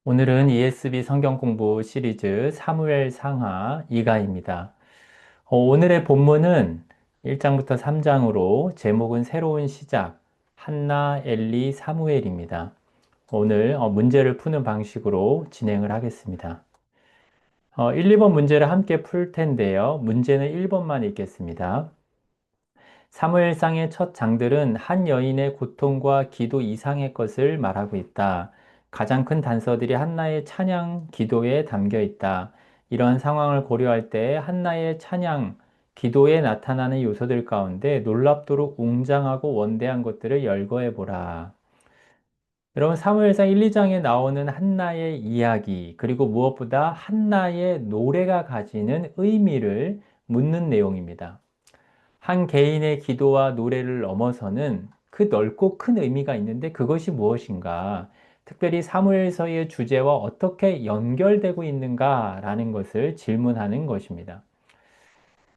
오늘은 ESB 성경 공부 시리즈 사무엘 상하 2가입니다. 오늘의 본문은 1장부터 3장으로 제목은 새로운 시작, 한나, 엘리, 사무엘입니다. 오늘 문제를 푸는 방식으로 진행을 하겠습니다. 1, 2번 문제를 함께 풀 텐데요. 문제는 1번만 읽겠습니다. 사무엘상의 첫 장들은 한 여인의 고통과 기도 이상의 것을 말하고 있다. 가장 큰 단서들이 한나의 찬양, 기도에 담겨 있다. 이러한 상황을 고려할 때 한나의 찬양, 기도에 나타나는 요소들 가운데 놀랍도록 웅장하고 원대한 것들을 열거해 보라. 여러분, 사무엘상 1, 2장에 나오는 한나의 이야기, 그리고 무엇보다 한나의 노래가 가지는 의미를 묻는 내용입니다. 한 개인의 기도와 노래를 넘어서는 그 넓고 큰 의미가 있는데 그것이 무엇인가? 특별히 사무엘서의 주제와 어떻게 연결되고 있는가라는 것을 질문하는 것입니다.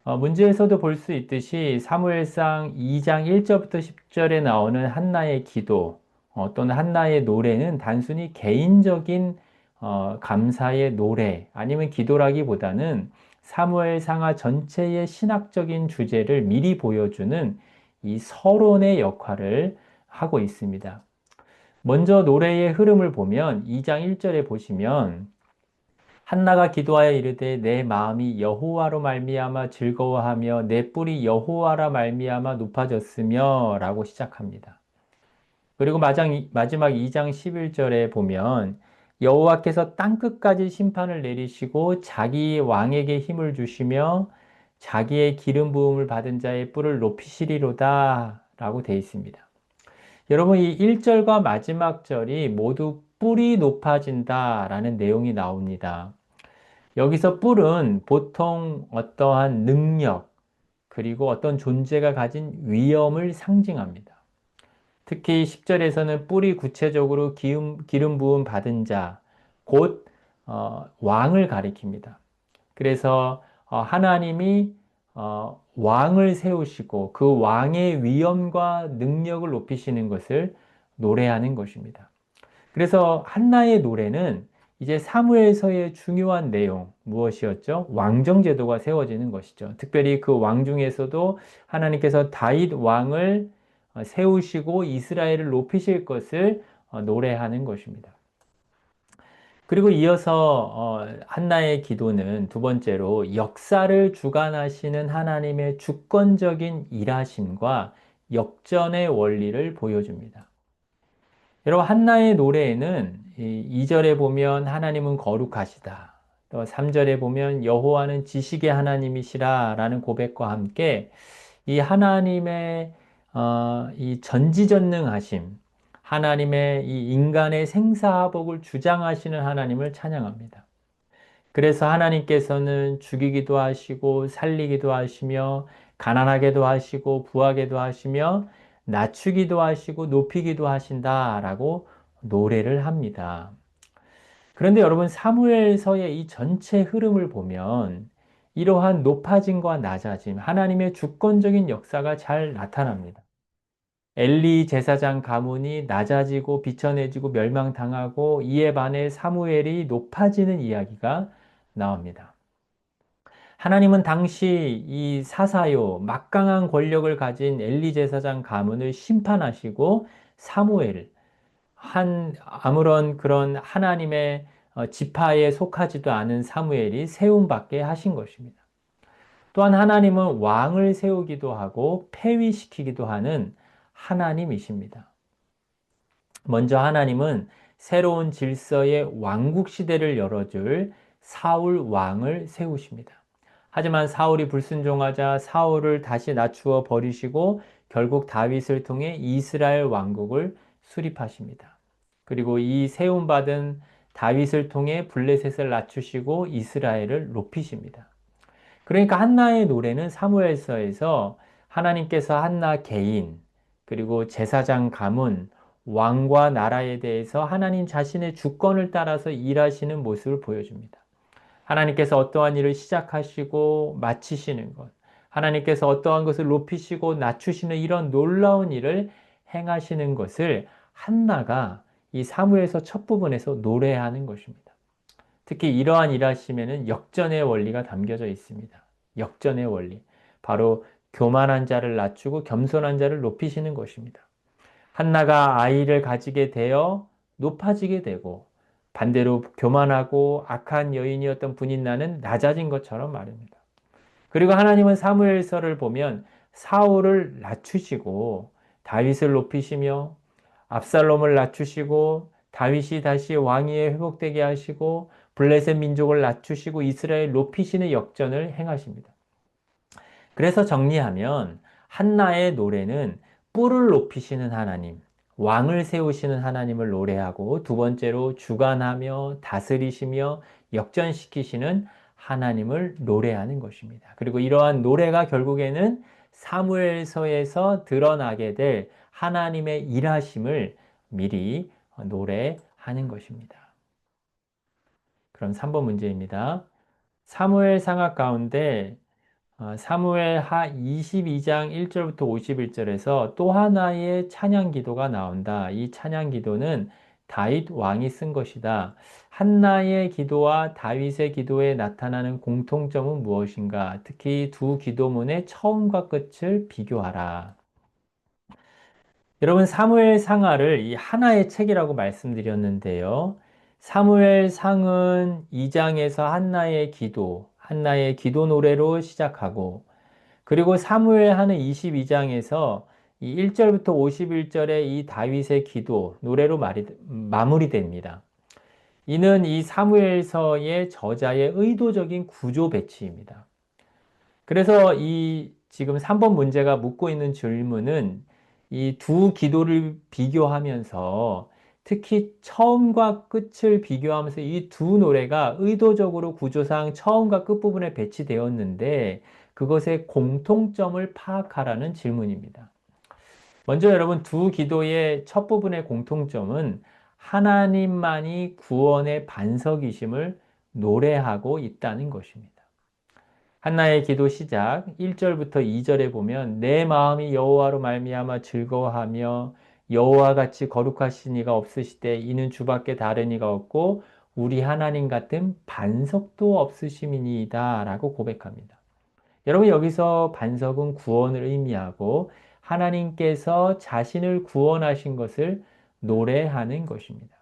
문제에서도 볼 수 있듯이 사무엘상 2장 1절부터 10절에 나오는 한나의 기도 또는 한나의 노래는 단순히 개인적인 감사의 노래 아니면 기도라기보다는 사무엘 상하 전체의 신학적인 주제를 미리 보여주는 이 서론의 역할을 하고 있습니다. 먼저 노래의 흐름을 보면 2장 1절에 보시면 한나가 기도하여 이르되 내 마음이 여호와로 말미암아 즐거워하며 내 뿔이 여호와라 말미암아 높아졌으며 라고 시작합니다. 그리고 마지막 2장 11절에 보면 여호와께서 땅끝까지 심판을 내리시고 자기 왕에게 힘을 주시며 자기의 기름 부음을 받은 자의 뿔을 높이시리로다 라고 되어 있습니다. 여러분, 이 1절과 마지막 절이 모두 뿔이 높아진다 라는 내용이 나옵니다. 여기서 뿔은 보통 어떠한 능력, 그리고 어떤 존재가 가진 위엄을 상징합니다. 특히 10절에서는 뿔이 구체적으로 기름 부음 받은 자, 곧 왕을 가리킵니다. 그래서 하나님이 왕을 세우시고 그 왕의 위엄과 능력을 높이시는 것을 노래하는 것입니다. 그래서 한나의 노래는 이제 사무엘서의 중요한 내용 무엇이었죠? 왕정 제도가 세워지는 것이죠. 특별히 그 왕 중에서도 하나님께서 다윗 왕을 세우시고 이스라엘을 높이실 것을 노래하는 것입니다. 그리고 이어서 한나의 기도는 두 번째로 역사를 주관하시는 하나님의 주권적인 일하심과 역전의 원리를 보여줍니다. 여러분, 한나의 노래에는 2절에 보면 하나님은 거룩하시다. 또 3절에 보면 여호와는 지식의 하나님이시라 라는 고백과 함께 이 하나님의 이 전지전능하심, 하나님의 이 인간의 생사화복을 주장하시는 하나님을 찬양합니다. 그래서 하나님께서는 죽이기도 하시고 살리기도 하시며 가난하게도 하시고 부하게도 하시며 낮추기도 하시고 높이기도 하신다라고 노래를 합니다. 그런데 여러분 사무엘서의 이 전체 흐름을 보면 이러한 높아짐과 낮아짐, 하나님의 주권적인 역사가 잘 나타납니다. 엘리 제사장 가문이 낮아지고 비천해지고 멸망당하고 이에 반해 사무엘이 높아지는 이야기가 나옵니다. 하나님은 당시 이 사사요, 막강한 권력을 가진 엘리 제사장 가문을 심판하시고 사무엘, 아무런 그런 하나님의 지파에 속하지도 않은 사무엘이 세움받게 하신 것입니다. 또한 하나님은 왕을 세우기도 하고 폐위시키기도 하는 하나님이십니다. 먼저 하나님은 새로운 질서의 왕국 시대를 열어줄 사울 왕을 세우십니다. 하지만 사울이 불순종하자 사울을 다시 낮추어 버리시고 결국 다윗을 통해 이스라엘 왕국을 수립하십니다. 그리고 이 세움받은 다윗을 통해 블레셋을 낮추시고 이스라엘을 높이십니다. 그러니까 한나의 노래는 사무엘서에서 하나님께서 한나 개인, 그리고 제사장 가문, 왕과 나라에 대해서 하나님 자신의 주권을 따라서 일하시는 모습을 보여줍니다. 하나님께서 어떠한 일을 시작하시고 마치시는 것, 하나님께서 어떠한 것을 높이시고 낮추시는 이런 놀라운 일을 행하시는 것을 한나가 이 사무엘서 첫 부분에서 노래하는 것입니다. 특히 이러한 일하심에는 역전의 원리가 담겨져 있습니다. 역전의 원리. 바로 교만한 자를 낮추고 겸손한 자를 높이시는 것입니다. 한나가 아이를 가지게 되어 높아지게 되고 반대로 교만하고 악한 여인이었던 분인나는 낮아진 것처럼 말입니다. 그리고 하나님은 사무엘서를 보면 사울을 낮추시고 다윗을 높이시며 압살롬을 낮추시고 다윗이 다시 왕위에 회복되게 하시고 블레셋 민족을 낮추시고 이스라엘 높이시는 역전을 행하십니다. 그래서 정리하면 한나의 노래는 뿔을 높이시는 하나님, 왕을 세우시는 하나님을 노래하고 두 번째로 주관하며 다스리시며 역전시키시는 하나님을 노래하는 것입니다. 그리고 이러한 노래가 결국에는 사무엘서에서 드러나게 될 하나님의 일하심을 미리 노래하는 것입니다. 그럼 3번 문제입니다. 사무엘 상하 가운데 사무엘 하 22장 1절부터 51절에서 또 하나의 찬양 기도가 나온다. 이 찬양 기도는 다윗 왕이 쓴 것이다. 한나의 기도와 다윗의 기도에 나타나는 공통점은 무엇인가? 특히 두 기도문의 처음과 끝을 비교하라. 여러분, 사무엘 상하를 이 하나의 책이라고 말씀드렸는데요. 사무엘 상은 2장에서 한나의 기도 노래로 시작하고, 그리고 사무엘 하는 22장에서 이 1절부터 51절의 이 다윗의 기도, 노래로 마무리됩니다. 이는 이 사무엘서의 저자의 의도적인 구조 배치입니다. 그래서 이 지금 3번 문제가 묻고 있는 질문은 이 두 기도를 비교하면서 특히 처음과 끝을 비교하면서 이 두 노래가 의도적으로 구조상 처음과 끝부분에 배치되었는데 그것의 공통점을 파악하라는 질문입니다. 먼저 여러분 두 기도의 첫 부분의 공통점은 하나님만이 구원의 반석이심을 노래하고 있다는 것입니다. 한나의 기도 시작 1절부터 2절에 보면 내 마음이 여호와로 말미암아 즐거워하며 여호와 같이 거룩하신 이가 없으시되 이는 주밖에 다른 이가 없고 우리 하나님 같은 반석도 없으심이니이다 라고 고백합니다. 여러분 여기서 반석은 구원을 의미하고 하나님께서 자신을 구원하신 것을 노래하는 것입니다.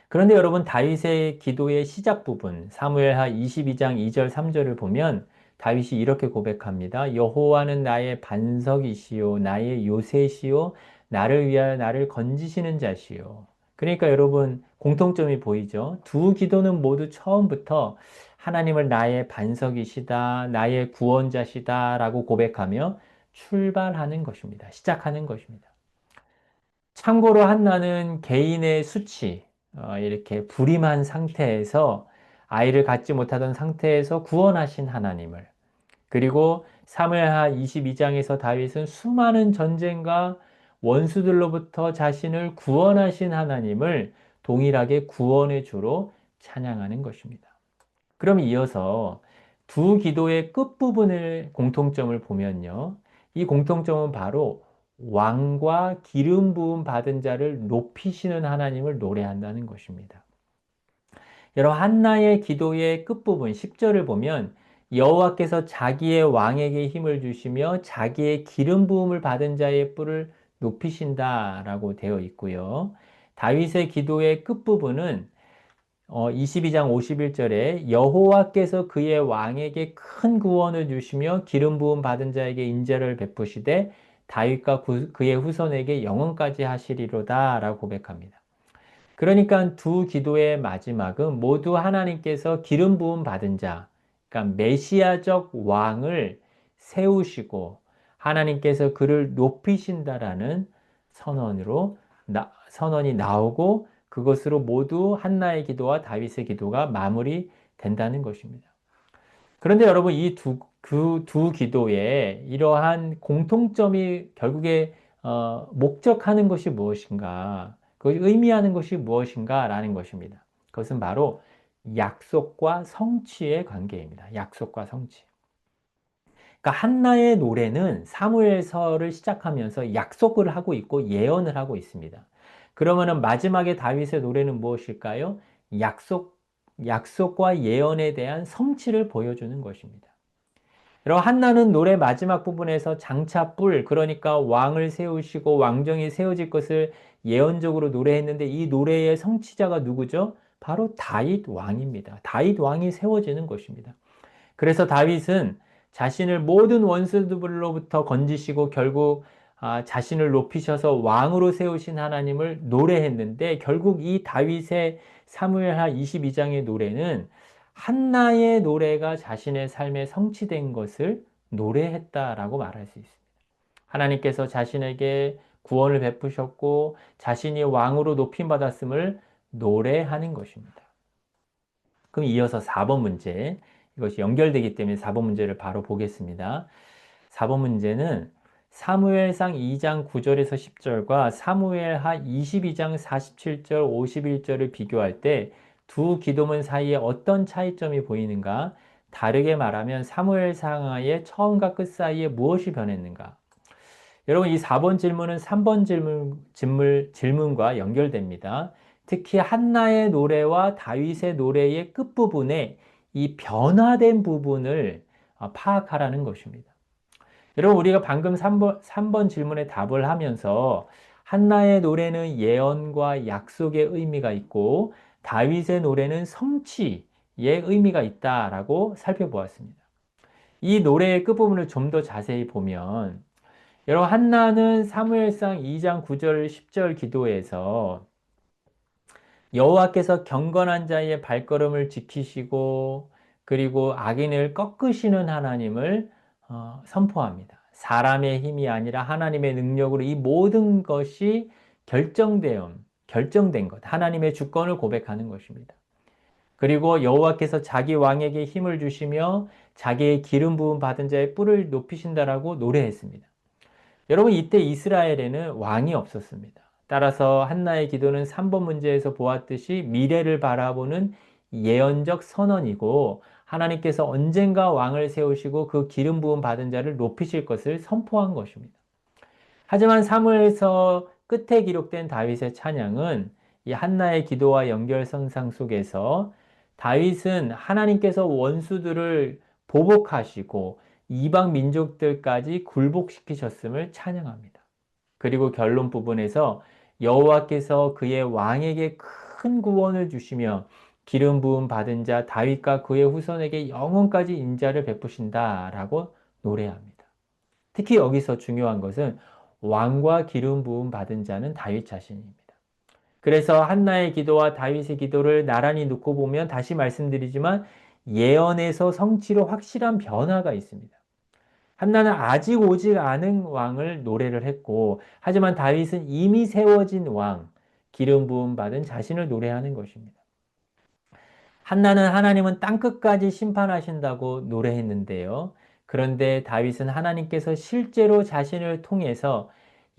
그런데 여러분 다윗의 기도의 시작 부분 사무엘하 22장 2절 3절을 보면 다윗이 이렇게 고백합니다. 여호와는 나의 반석이시요 나의 요새시요 나를 위하여 나를 건지시는 자시요. 그러니까 여러분 공통점이 보이죠. 두 기도는 모두 처음부터 하나님을 나의 반석이시다, 나의 구원자시다라고 고백하며 출발하는 것입니다. 시작하는 것입니다. 참고로 한나는 개인의 수치, 이렇게 불임한 상태에서 아이를 갖지 못하던 상태에서 구원하신 하나님을 그리고 사무엘하 22장에서 다윗은 수많은 전쟁과 원수들로부터 자신을 구원하신 하나님을 동일하게 구원의 주로 찬양하는 것입니다. 그럼 이어서 두 기도의 끝부분의 공통점을 보면요. 이 공통점은 바로 왕과 기름 부음 받은 자를 높이시는 하나님을 노래한다는 것입니다. 여러분 한나의 기도의 끝부분 10절을 보면 여호와께서 자기의 왕에게 힘을 주시며 자기의 기름 부음을 받은 자의 뿔을 높이신다라고 되어 있고요. 다윗의 기도의 끝부분은 22장 51절에 여호와께서 그의 왕에게 큰 구원을 주시며 기름 부음 받은 자에게 인자를 베푸시되 다윗과 그의 후손에게 영원까지 하시리로다 라고 고백합니다. 그러니까 두 기도의 마지막은 모두 하나님께서 기름 부음 받은 자, 그러니까 메시아적 왕을 세우시고 하나님께서 그를 높이신다라는 선언이 나오고 그것으로 모두 한나의 기도와 다윗의 기도가 마무리된다는 것입니다. 그런데 여러분 이 두 기도에 이러한 공통점이 결국에 목적하는 것이 무엇인가? 그 의미하는 것이 무엇인가라는 것입니다. 그것은 바로 약속과 성취의 관계입니다. 약속과 성취. 그러니까 한나의 노래는 사무엘서를 시작하면서 약속을 하고 있고 예언을 하고 있습니다. 그러면은 마지막에 다윗의 노래는 무엇일까요? 약속, 약속과 예언에 대한 성취를 보여주는 것입니다. 여러분, 한나는 노래 마지막 부분에서 장차 뿔, 그러니까 왕을 세우시고 왕정이 세워질 것을 예언적으로 노래했는데 이 노래의 성취자가 누구죠? 바로 다윗 왕입니다. 다윗 왕이 세워지는 것입니다. 그래서 다윗은 자신을 모든 원수들로부터 건지시고 결국 자신을 높이셔서 왕으로 세우신 하나님을 노래했는데 결국 이 다윗의 사무엘하 22장의 노래는 한나의 노래가 자신의 삶에 성취된 것을 노래했다라고 말할 수 있습니다. 하나님께서 자신에게 구원을 베푸셨고 자신이 왕으로 높임받았음을 노래하는 것입니다. 그럼 이어서 4번 문제. 이것이 연결되기 때문에 4번 문제를 바로 보겠습니다. 4번 문제는 사무엘상 2장 9절에서 10절과 사무엘하 22장 47절, 51절을 비교할 때 두 기도문 사이에 어떤 차이점이 보이는가? 다르게 말하면 사무엘상하의 처음과 끝 사이에 무엇이 변했는가? 여러분, 이 4번 질문은 3번 질문과 연결됩니다. 특히 한나의 노래와 다윗의 노래의 끝부분에 이 변화된 부분을 파악하라는 것입니다. 여러분, 우리가 방금 3번 질문에 답을 하면서 한나의 노래는 예언과 약속의 의미가 있고 다윗의 노래는 성취의 의미가 있다라고 살펴보았습니다. 이 노래의 끝부분을 좀 더 자세히 보면 여러분, 한나는 사무엘상 2장 9절 10절 기도에서 여호와께서 경건한 자의 발걸음을 지키시고 그리고 악인을 꺾으시는 하나님을 선포합니다. 사람의 힘이 아니라 하나님의 능력으로 이 모든 것이 결정된 것, 하나님의 주권을 고백하는 것입니다. 그리고 여호와께서 자기 왕에게 힘을 주시며 자기의 기름 부음 받은 자의 뿔을 높이신다라고 노래했습니다. 여러분, 이때 이스라엘에는 왕이 없었습니다. 따라서 한나의 기도는 3번 문제에서 보았듯이 미래를 바라보는 예언적 선언이고 하나님께서 언젠가 왕을 세우시고 그 기름 부음 받은 자를 높이실 것을 선포한 것입니다. 하지만 사무엘서 끝에 기록된 다윗의 찬양은 이 한나의 기도와 연결선상 속에서 다윗은 하나님께서 원수들을 보복하시고 이방 민족들까지 굴복시키셨음을 찬양합니다. 그리고 결론 부분에서 여호와께서 그의 왕에게 큰 구원을 주시며 기름 부음 받은 자 다윗과 그의 후손에게 영원까지 인자를 베푸신다라고 노래합니다. 특히 여기서 중요한 것은 왕과 기름 부음 받은 자는 다윗 자신입니다. 그래서 한나의 기도와 다윗의 기도를 나란히 놓고 보면 다시 말씀드리지만 예언에서 성취로 확실한 변화가 있습니다. 한나는 아직 오지 않은 왕을 노래를 했고, 하지만 다윗은 이미 세워진 왕, 기름 부음 받은 자신을 노래하는 것입니다. 한나는 하나님은 땅끝까지 심판하신다고 노래했는데요. 그런데 다윗은 하나님께서 실제로 자신을 통해서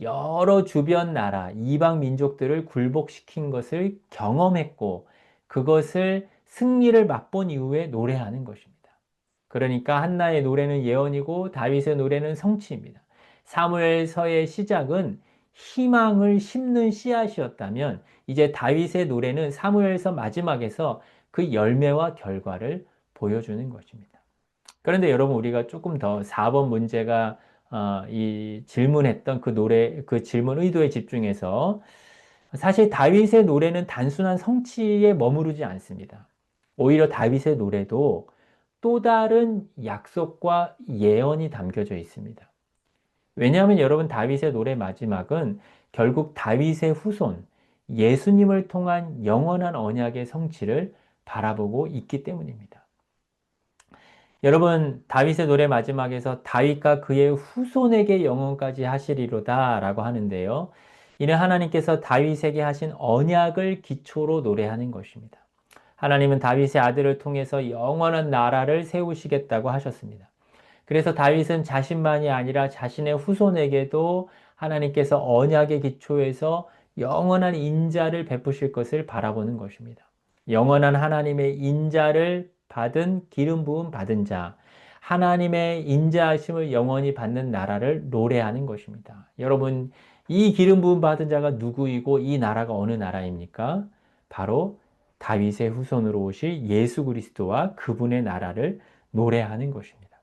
여러 주변 나라, 이방 민족들을 굴복시킨 것을 경험했고, 그것을 승리를 맛본 이후에 노래하는 것입니다. 그러니까 한나의 노래는 예언이고 다윗의 노래는 성취입니다. 사무엘서의 시작은 희망을 심는 씨앗이었다면 이제 다윗의 노래는 사무엘서 마지막에서 그 열매와 결과를 보여주는 것입니다. 그런데 여러분, 우리가 조금 더 4번 문제가 이 질문했던 그 질문 의도에 집중해서 사실 다윗의 노래는 단순한 성취에 머무르지 않습니다. 오히려 다윗의 노래도 또 다른 약속과 예언이 담겨져 있습니다. 왜냐하면 여러분, 다윗의 노래 마지막은 결국 다윗의 후손, 예수님을 통한 영원한 언약의 성취를 바라보고 있기 때문입니다. 여러분, 다윗의 노래 마지막에서 다윗과 그의 후손에게 영원까지 하시리로다 라고 하는데요. 이는 하나님께서 다윗에게 하신 언약을 기초로 노래하는 것입니다. 하나님은 다윗의 아들을 통해서 영원한 나라를 세우시겠다고 하셨습니다. 그래서 다윗은 자신만이 아니라 자신의 후손에게도 하나님께서 언약의 기초에서 영원한 인자를 베푸실 것을 바라보는 것입니다. 영원한 하나님의 인자를 받은 기름 부음 받은 자, 하나님의 인자하심을 영원히 받는 나라를 노래하는 것입니다. 여러분, 이 기름 부음 받은 자가 누구이고 이 나라가 어느 나라입니까? 바로 다윗의 후손으로 오실 예수 그리스도와 그분의 나라를 노래하는 것입니다.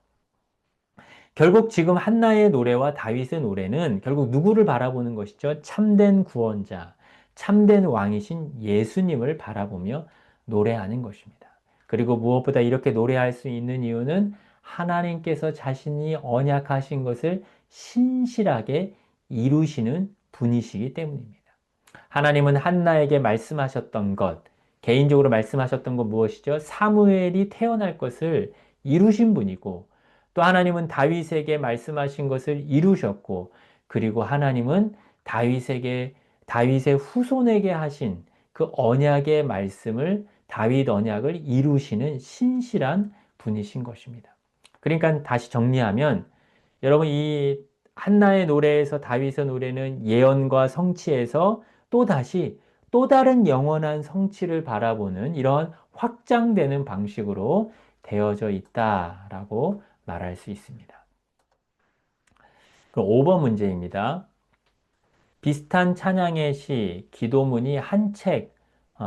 결국 지금 한나의 노래와 다윗의 노래는 결국 누구를 바라보는 것이죠? 참된 구원자, 참된 왕이신 예수님을 바라보며 노래하는 것입니다. 그리고 무엇보다 이렇게 노래할 수 있는 이유는 하나님께서 자신이 언약하신 것을 신실하게 이루시는 분이시기 때문입니다. 하나님은 한나에게 말씀하셨던 것, 개인적으로 말씀하셨던 것 무엇이죠? 사무엘이 태어날 것을 이루신 분이고, 또 하나님은 다윗에게 말씀하신 것을 이루셨고, 그리고 하나님은 다윗의 후손에게 하신 그 언약의 말씀을, 다윗 언약을 이루시는 신실한 분이신 것입니다. 그러니까 다시 정리하면, 여러분 이 한나의 노래에서 다윗의 노래는 예언과 성취에서 또 다시 또 다른 영원한 성취를 바라보는 이런 확장되는 방식으로 되어져 있다라고 말할 수 있습니다. 그럼 5번 문제입니다. 비슷한 찬양의 시, 기도문이 한 책,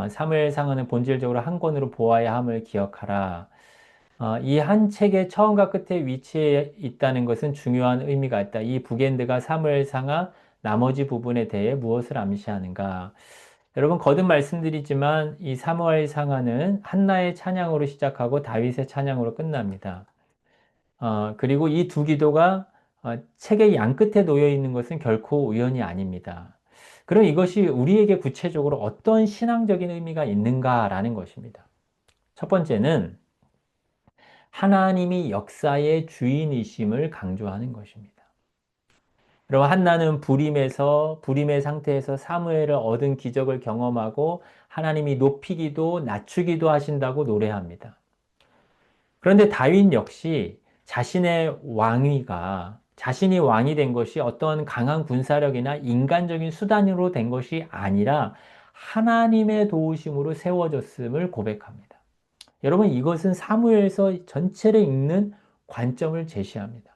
사무엘상은 본질적으로 한 권으로 보아야 함을 기억하라. 이 한 책의 처음과 끝에 위치해 있다는 것은 중요한 의미가 있다. 이 북엔드가 사무엘상하 나머지 부분에 대해 무엇을 암시하는가? 여러분 거듭 말씀드리지만 이 사무엘상하는 한나의 찬양으로 시작하고 다윗의 찬양으로 끝납니다. 그리고 이 두 기도가 책의 양끝에 놓여 있는 것은 결코 우연이 아닙니다. 그럼 이것이 우리에게 구체적으로 어떤 신앙적인 의미가 있는가라는 것입니다. 첫 번째는 하나님이 역사의 주인이심을 강조하는 것입니다. 여러분, 한나는 불임의 상태에서 사무엘을 얻은 기적을 경험하고 하나님이 높이기도 낮추기도 하신다고 노래합니다. 그런데 다윗 역시 자신이 왕이 된 것이 어떤 강한 군사력이나 인간적인 수단으로 된 것이 아니라 하나님의 도우심으로 세워졌음을 고백합니다. 여러분, 이것은 사무엘서 전체를 읽는 관점을 제시합니다.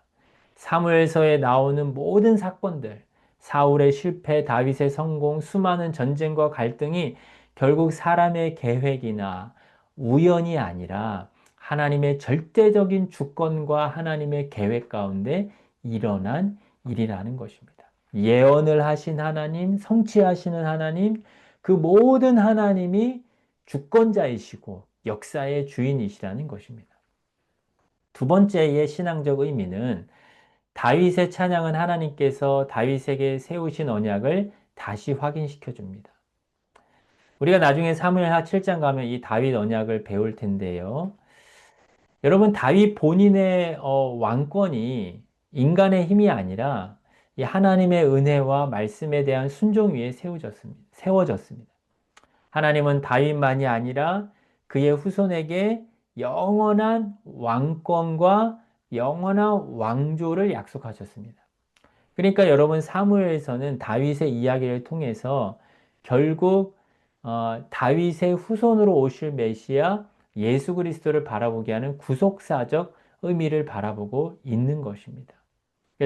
사무엘서에 나오는 모든 사건들, 사울의 실패, 다윗의 성공, 수많은 전쟁과 갈등이 결국 사람의 계획이나 우연이 아니라 하나님의 절대적인 주권과 하나님의 계획 가운데 일어난 일이라는 것입니다. 예언을 하신 하나님, 성취하시는 하나님, 그 모든 하나님이 주권자이시고 역사의 주인이시라는 것입니다. 두 번째의 신앙적 의미는 다윗의 찬양은 하나님께서 다윗에게 세우신 언약을 다시 확인시켜 줍니다. 우리가 나중에 사무엘하 7장 가면 이 다윗 언약을 배울 텐데요. 여러분, 다윗 본인의 왕권이 인간의 힘이 아니라 이 하나님의 은혜와 말씀에 대한 순종 위에 세워졌습니다. 하나님은 다윗만이 아니라 그의 후손에게 영원한 왕권과 영원한 왕조를 약속하셨습니다. 그러니까 여러분 사무엘서는 다윗의 이야기를 통해서 결국 다윗의 후손으로 오실 메시아 예수 그리스도를 바라보게 하는 구속사적 의미를 바라보고 있는 것입니다.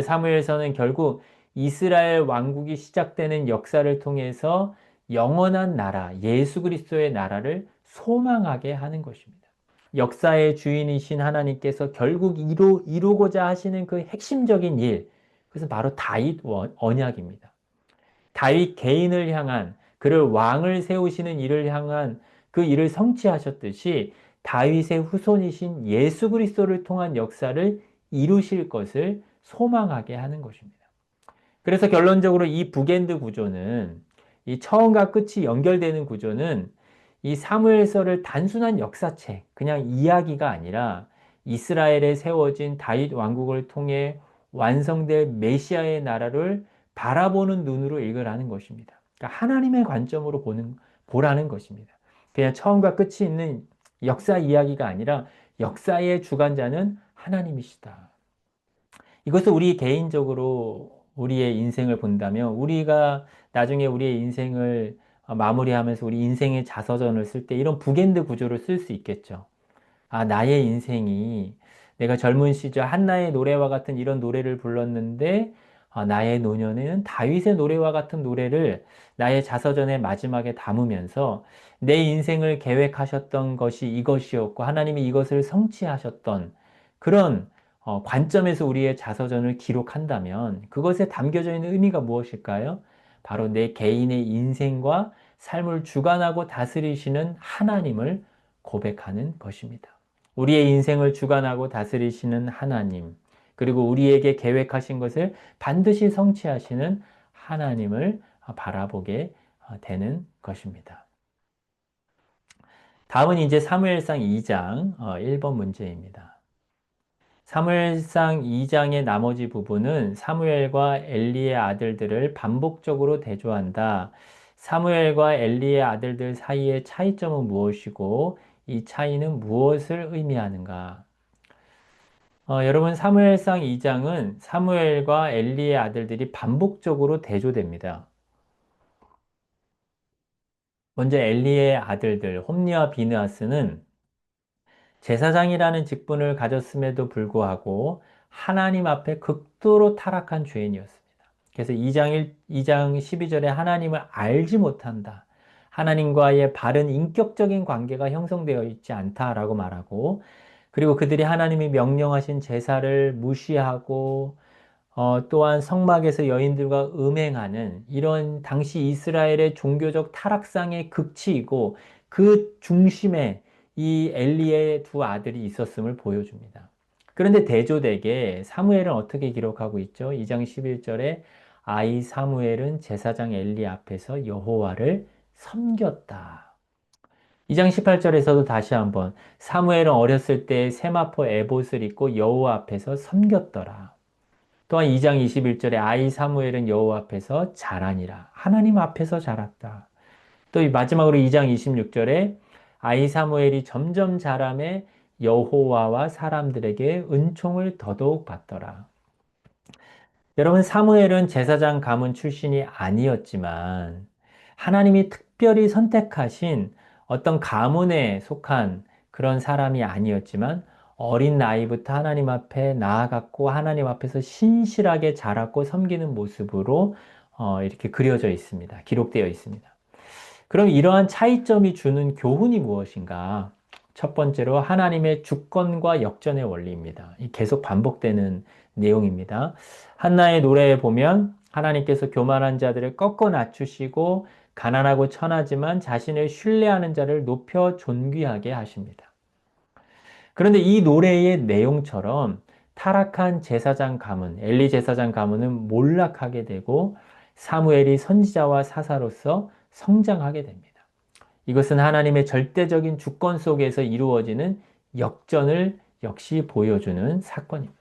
사무엘서는 결국 이스라엘 왕국이 시작되는 역사를 통해서 영원한 나라, 예수 그리스도의 나라를 소망하게 하는 것입니다. 역사의 주인이신 하나님께서 결국 이루고자 하시는 그 핵심적인 일, 그것은 바로 다윗 언약입니다. 다윗 개인을 향한, 그를 왕을 세우시는 일을 향한 그 일을 성취하셨듯이 다윗의 후손이신 예수 그리스도를 통한 역사를 이루실 것을 소망하게 하는 것입니다. 그래서 결론적으로 이 북엔드 구조는, 이 처음과 끝이 연결되는 구조는 이 사무엘서를 단순한 역사책, 그냥 이야기가 아니라 이스라엘에 세워진 다윗 왕국을 통해 완성될 메시아의 나라를 바라보는 눈으로 읽으라는 것입니다. 그러니까 하나님의 관점으로 보라는 것입니다. 그냥 처음과 끝이 있는 역사 이야기가 아니라 역사의 주관자는 하나님이시다. 이것을 우리 개인적으로 우리의 인생을 본다면 우리가 나중에 우리의 인생을 마무리하면서 우리 인생의 자서전을 쓸 때 이런 북엔드 구조를 쓸 수 있겠죠. 나의 인생이 내가 젊은 시절 한나의 노래와 같은 이런 노래를 불렀는데 나의 노년에는 다윗의 노래와 같은 노래를 나의 자서전의 마지막에 담으면서 내 인생을 계획하셨던 것이 이것이었고 하나님이 이것을 성취하셨던 그런 관점에서 우리의 자서전을 기록한다면 그것에 담겨져 있는 의미가 무엇일까요? 바로 내 개인의 인생과 삶을 주관하고 다스리시는 하나님을 고백하는 것입니다. 우리의 인생을 주관하고 다스리시는 하나님, 그리고 우리에게 계획하신 것을 반드시 성취하시는 하나님을 바라보게 되는 것입니다. 다음은 이제 사무엘상 2장 1번 문제입니다. 사무엘상 2장의 나머지 부분은 사무엘과 엘리의 아들들을 반복적으로 대조한다. 사무엘과 엘리의 아들들 사이의 차이점은 무엇이고 이 차이는 무엇을 의미하는가? 여러분 사무엘상 2장은 사무엘과 엘리의 아들들이 반복적으로 대조됩니다. 먼저 엘리의 아들들 홈리와 비느하스는 제사장이라는 직분을 가졌음에도 불구하고 하나님 앞에 극도로 타락한 죄인이었습니다. 그래서 2장 12절에 하나님을 알지 못한다. 하나님과의 바른 인격적인 관계가 형성되어 있지 않다라고 말하고 그리고 그들이 하나님이 명령하신 제사를 무시하고 또한 성막에서 여인들과 음행하는 이런 당시 이스라엘의 종교적 타락상의 극치이고 그 중심에 이 엘리의 두 아들이 있었음을 보여줍니다. 그런데 대조되게 사무엘은 어떻게 기록하고 있죠? 2장 11절에 아이 사무엘은 제사장 엘리 앞에서 여호와를 섬겼다. 2장 18절에서도 다시 한번 사무엘은 어렸을 때 세마포 에봇을 입고 여호와 앞에서 섬겼더라. 또한 2장 21절에 아이 사무엘은 여호와 앞에서 자라니라. 하나님 앞에서 자랐다. 또 마지막으로 2장 26절에 아이 사무엘이 점점 자라매 여호와와 사람들에게 은총을 더더욱 받더라. 여러분 사무엘은 제사장 가문 출신이 아니었지만 하나님이 특별히 선택하신 어떤 가문에 속한 그런 사람이 아니었지만 어린 나이부터 하나님 앞에 나아갔고 하나님 앞에서 신실하게 자랐고 섬기는 모습으로 이렇게 그려져 있습니다. 기록되어 있습니다. 그럼 이러한 차이점이 주는 교훈이 무엇인가? 첫 번째로 하나님의 주권과 역전의 원리입니다. 계속 반복되는 내용입니다. 한나의 노래에 보면 하나님께서 교만한 자들을 꺾어 낮추시고 가난하고 천하지만 자신을 신뢰하는 자를 높여 존귀하게 하십니다. 그런데 이 노래의 내용처럼 타락한 제사장 가문, 엘리 제사장 가문은 몰락하게 되고 사무엘이 선지자와 사사로서 성장하게 됩니다. 이것은 하나님의 절대적인 주권 속에서 이루어지는 역전을 역시 보여주는 사건입니다.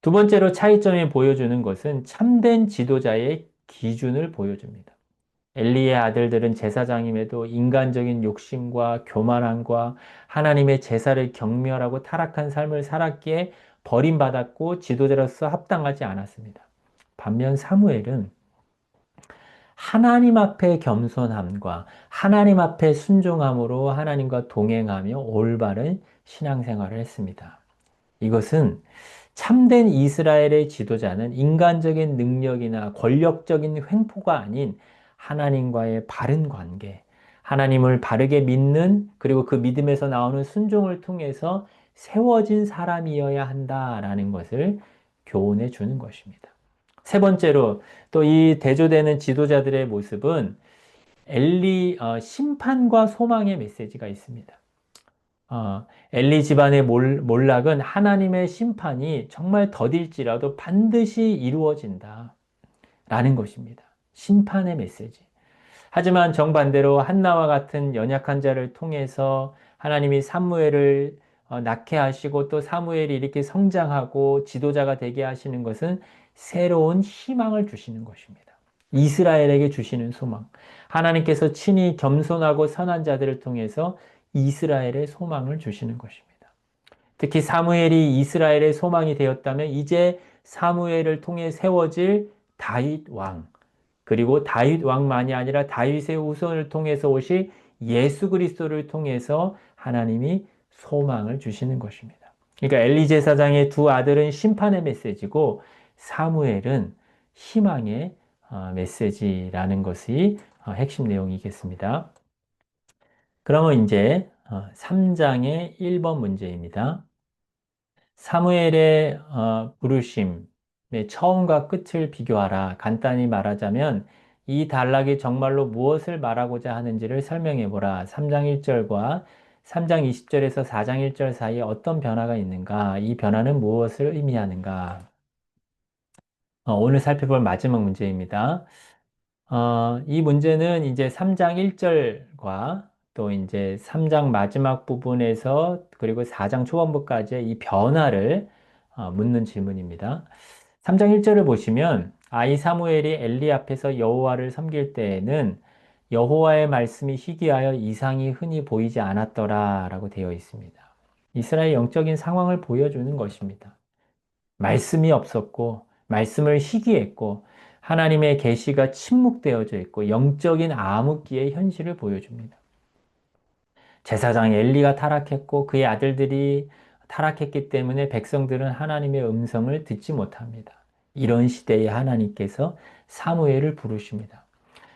두 번째로 차이점이 보여주는 것은 참된 지도자의 기준을 보여줍니다. 엘리의 아들들은 제사장임에도 인간적인 욕심과 교만함과 하나님의 제사를 경멸하고 타락한 삶을 살았기에 버림받았고 지도자로서 합당하지 않았습니다. 반면 사무엘은 하나님 앞에 겸손함과 하나님 앞에 순종함으로 하나님과 동행하며 올바른 신앙생활을 했습니다. 이것은 참된 이스라엘의 지도자는 인간적인 능력이나 권력적인 횡포가 아닌 하나님과의 바른 관계, 하나님을 바르게 믿는 그리고 그 믿음에서 나오는 순종을 통해서 세워진 사람이어야 한다라는 것을 교훈해 주는 것입니다. 세 번째로 또 이 대조되는 지도자들의 모습은 심판과 소망의 메시지가 있습니다. 엘리 집안의 몰락은 하나님의 심판이 정말 더딜지라도 반드시 이루어진다. 라는 것입니다. 심판의 메시지. 하지만 정반대로 한나와 같은 연약한 자를 통해서 하나님이 사무엘을 낳게 하시고 또 사무엘이 이렇게 성장하고 지도자가 되게 하시는 것은 새로운 희망을 주시는 것입니다. 이스라엘에게 주시는 소망. 하나님께서 친히 겸손하고 선한 자들을 통해서 이스라엘의 소망을 주시는 것입니다. 특히 사무엘이 이스라엘의 소망이 되었다면 이제 사무엘을 통해 세워질 다윗 왕, 그리고 다윗 왕만이 아니라 다윗의 후손을 통해서 오실 예수 그리스도를 통해서 하나님이 소망을 주시는 것입니다. 그러니까 엘리 제사장의 두 아들은 심판의 메시지고 사무엘은 희망의 메시지라는 것이 핵심 내용이겠습니다. 그러면 이제 3장의 1번 문제입니다. 사무엘의 부르심의 처음과 끝을 비교하라. 간단히 말하자면 이 단락이 정말로 무엇을 말하고자 하는지를 설명해 보라. 3장 1절과 3장 20절에서 4장 1절 사이에 어떤 변화가 있는가? 이 변화는 무엇을 의미하는가? 오늘 살펴볼 마지막 문제입니다. 이 문제는 이제 3장 1절과 또 이제 3장 마지막 부분에서 그리고 4장 초반부까지의 이 변화를 묻는 질문입니다. 3장 1절을 보시면 아이 사무엘이 엘리 앞에서 여호와를 섬길 때에는 여호와의 말씀이 희귀하여 이상이 흔히 보이지 않았더라라고 되어 있습니다. 이스라엘 영적인 상황을 보여주는 것입니다. 말씀이 없었고 말씀을 희귀했고 하나님의 계시가 침묵되어져 있고 영적인 암흑기의 현실을 보여줍니다. 제사장 엘리가 타락했고 그의 아들들이 타락했기 때문에 백성들은 하나님의 음성을 듣지 못합니다. 이런 시대에 하나님께서 사무엘을 부르십니다.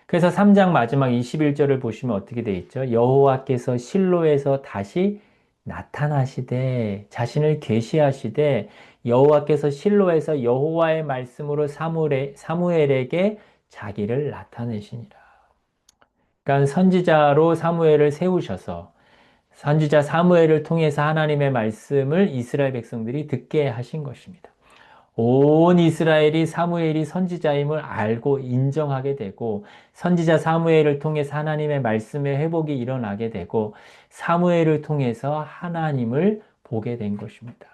그래서 3장 마지막 21절을 보시면 어떻게 되어 있죠? 여호와께서 실로에서 다시 나타나시되 자신을 계시하시되 여호와께서 실로에서 여호와의 말씀으로 사무엘에게 자기를 나타내시니라. 그러니까 선지자로 사무엘을 세우셔서 선지자 사무엘을 통해서 하나님의 말씀을 이스라엘 백성들이 듣게 하신 것입니다. 온 이스라엘이 사무엘이 선지자임을 알고 인정하게 되고 선지자 사무엘을 통해서 하나님의 말씀의 회복이 일어나게 되고 사무엘을 통해서 하나님을 보게 된 것입니다.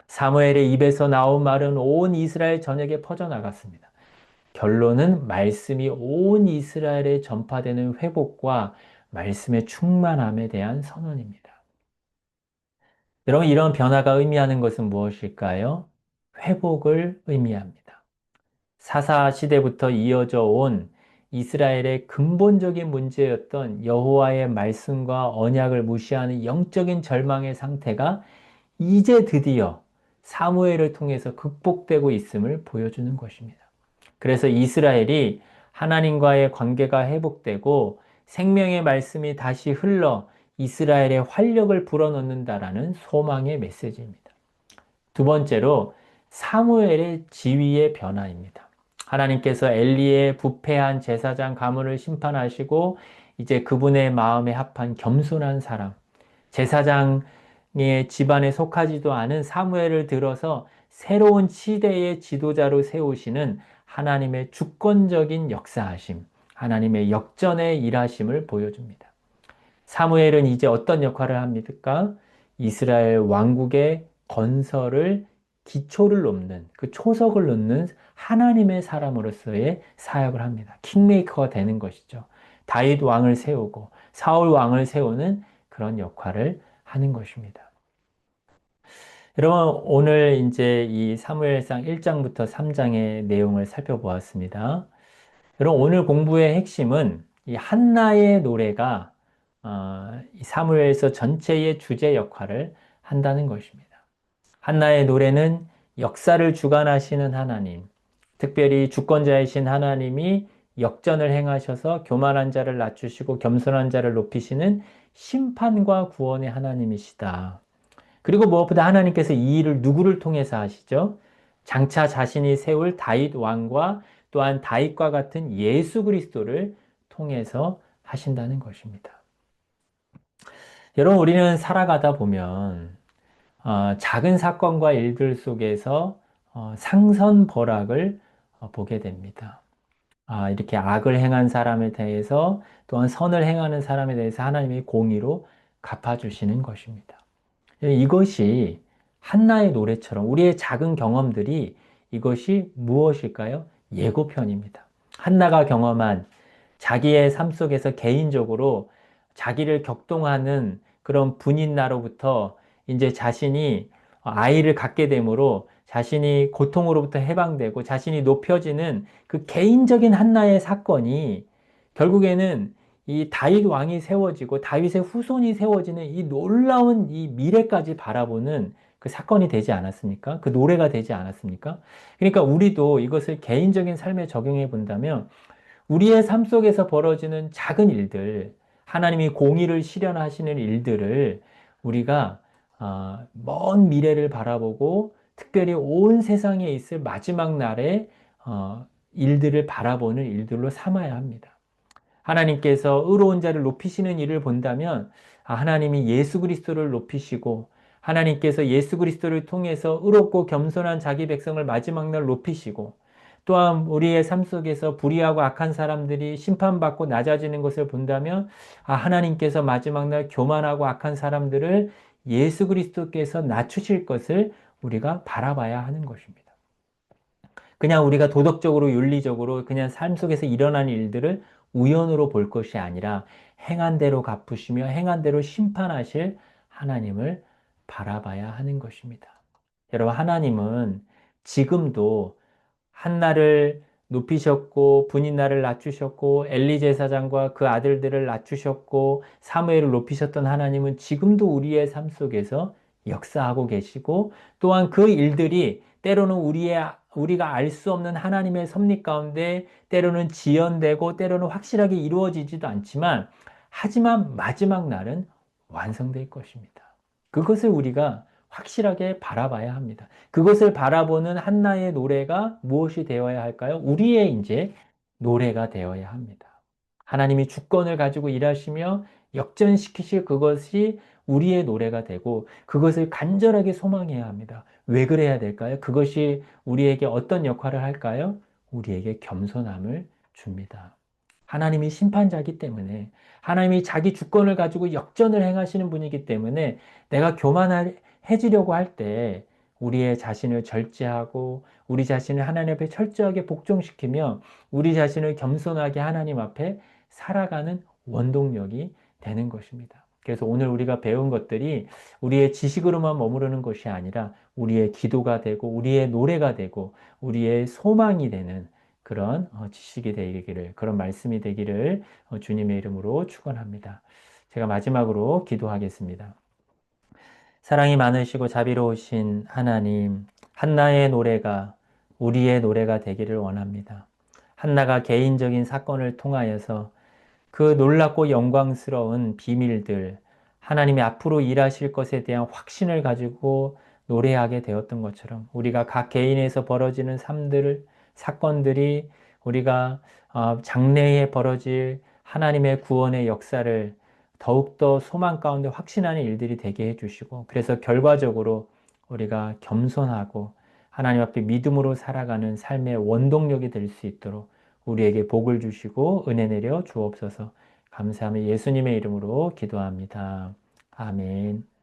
사무엘의 입에서 나온 말은 온 이스라엘 전역에 퍼져나갔습니다. 결론은 말씀이 온 이스라엘에 전파되는 회복과 말씀의 충만함에 대한 선언입니다. 여러분, 이런 변화가 의미하는 것은 무엇일까요? 회복을 의미합니다. 사사 시대부터 이어져 온 이스라엘의 근본적인 문제였던 여호와의 말씀과 언약을 무시하는 영적인 절망의 상태가 이제 드디어 사무엘을 통해서 극복되고 있음을 보여주는 것입니다. 그래서 이스라엘이 하나님과의 관계가 회복되고 생명의 말씀이 다시 흘러 이스라엘의 활력을 불어넣는다라는 소망의 메시지입니다. 두 번째로 사무엘의 지위의 변화입니다. 하나님께서 엘리의 부패한 제사장 가문을 심판하시고 이제 그분의 마음에 합한 겸손한 사람, 제사장의 집안에 속하지도 않은 사무엘을 들어서 새로운 시대의 지도자로 세우시는 하나님의 주권적인 역사하심, 하나님의 역전의 일하심을 보여줍니다. 사무엘은 이제 어떤 역할을 합니까? 이스라엘 왕국의 건설을 기초를 놓는 그 초석을 놓는 하나님의 사람으로서의 사역을 합니다. 킹메이커가 되는 것이죠. 다윗 왕을 세우고 사울 왕을 세우는 그런 역할을 하는 것입니다. 여러분, 오늘 이제 이 사무엘상 1장부터 3장의 내용을 살펴보았습니다. 여러분, 오늘 공부의 핵심은 이 한나의 노래가 이 사무엘서 전체의 주제 역할을 한다는 것입니다. 한나의 노래는 역사를 주관하시는 하나님, 특별히 주권자이신 하나님이 역전을 행하셔서 교만한 자를 낮추시고 겸손한 자를 높이시는 심판과 구원의 하나님이시다. 그리고 무엇보다 하나님께서 이 일을 누구를 통해서 하시죠? 장차 자신이 세울 다윗 왕과 또한 다윗과 같은 예수 그리스도를 통해서 하신다는 것입니다. 여러분, 우리는 살아가다 보면 작은 사건과 일들 속에서 상선벌악을 보게 됩니다. 이렇게 악을 행한 사람에 대해서 또한 선을 행하는 사람에 대해서 하나님이 공의로 갚아주시는 것입니다. 이것이 한나의 노래처럼 우리의 작은 경험들이 이것이 무엇일까요? 예고편입니다. 한나가 경험한 자기의 삶 속에서 개인적으로 자기를 격동하는 그런 분인나로부터 이제 자신이 아이를 갖게 되므로 자신이 고통으로부터 해방되고 자신이 높여지는 그 개인적인 한나의 사건이 결국에는 이 다윗 왕이 세워지고 다윗의 후손이 세워지는 이 놀라운 이 미래까지 바라보는 그 사건이 되지 않았습니까? 그 노래가 되지 않았습니까? 그러니까 우리도 이것을 개인적인 삶에 적용해 본다면 우리의 삶 속에서 벌어지는 작은 일들, 하나님이 공의를 실현하시는 일들을 우리가 먼 미래를 바라보고 특별히 온 세상에 있을 마지막 날의 일들을 바라보는 일들로 삼아야 합니다. 하나님께서 의로운 자를 높이시는 일을 본다면 하나님이 예수 그리스도를 높이시고 하나님께서 예수 그리스도를 통해서 의롭고 겸손한 자기 백성을 마지막 날 높이시고 또한 우리의 삶 속에서 불의하고 악한 사람들이 심판받고 낮아지는 것을 본다면 하나님께서 마지막 날 교만하고 악한 사람들을 예수 그리스도께서 낮추실 것을 우리가 바라봐야 하는 것입니다. 그냥 우리가 도덕적으로 윤리적으로 그냥 삶 속에서 일어나는 일들을 우연으로 볼 것이 아니라 행한 대로 갚으시며 행한 대로 심판하실 하나님을 바라봐야 하는 것입니다. 여러분, 하나님은 지금도 한나를 높이셨고 분인나를 낮추셨고 엘리 제사장과 그 아들들을 낮추셨고 사무엘을 높이셨던 하나님은 지금도 우리의 삶 속에서 역사하고 계시고 또한 그 일들이 때로는 우리가 알 수 없는 하나님의 섭리 가운데 때로는 지연되고 때로는 확실하게 이루어지지도 않지만 하지만 마지막 날은 완성될 것입니다. 그것을 우리가 확실하게 바라봐야 합니다. 그것을 바라보는 한나의 노래가 무엇이 되어야 할까요? 우리의 이제 노래가 되어야 합니다. 하나님이 주권을 가지고 일하시며 역전시키실 그것이 우리의 노래가 되고 그것을 간절하게 소망해야 합니다. 왜 그래야 될까요? 그것이 우리에게 어떤 역할을 할까요? 우리에게 겸손함을 줍니다. 하나님이 심판자이기 때문에 하나님이 자기 주권을 가지고 역전을 행하시는 분이기 때문에 내가 교만해지려고 할 때 우리의 자신을 절제하고 우리 자신을 하나님 앞에 철저하게 복종시키며 우리 자신을 겸손하게 하나님 앞에 살아가는 원동력이 되는 것입니다. 그래서 오늘 우리가 배운 것들이 우리의 지식으로만 머무르는 것이 아니라 우리의 기도가 되고 우리의 노래가 되고 우리의 소망이 되는 그런 지식이 되기를, 그런 말씀이 되기를 주님의 이름으로 축원합니다. 제가 마지막으로 기도하겠습니다. 사랑이 많으시고 자비로우신 하나님, 한나의 노래가 우리의 노래가 되기를 원합니다. 한나가 개인적인 사건을 통하여서 그 놀랍고 영광스러운 비밀들, 하나님이 앞으로 일하실 것에 대한 확신을 가지고 노래하게 되었던 것처럼 우리가 각 개인에서 벌어지는 삶들, 사건들이 우리가 장래에 벌어질 하나님의 구원의 역사를 더욱더 소망 가운데 확신하는 일들이 되게 해주시고 그래서 결과적으로 우리가 겸손하고 하나님 앞에 믿음으로 살아가는 삶의 원동력이 될 수 있도록 우리에게 복을 주시고 은혜 내려 주옵소서. 감사하며 예수님의 이름으로 기도합니다. 아멘.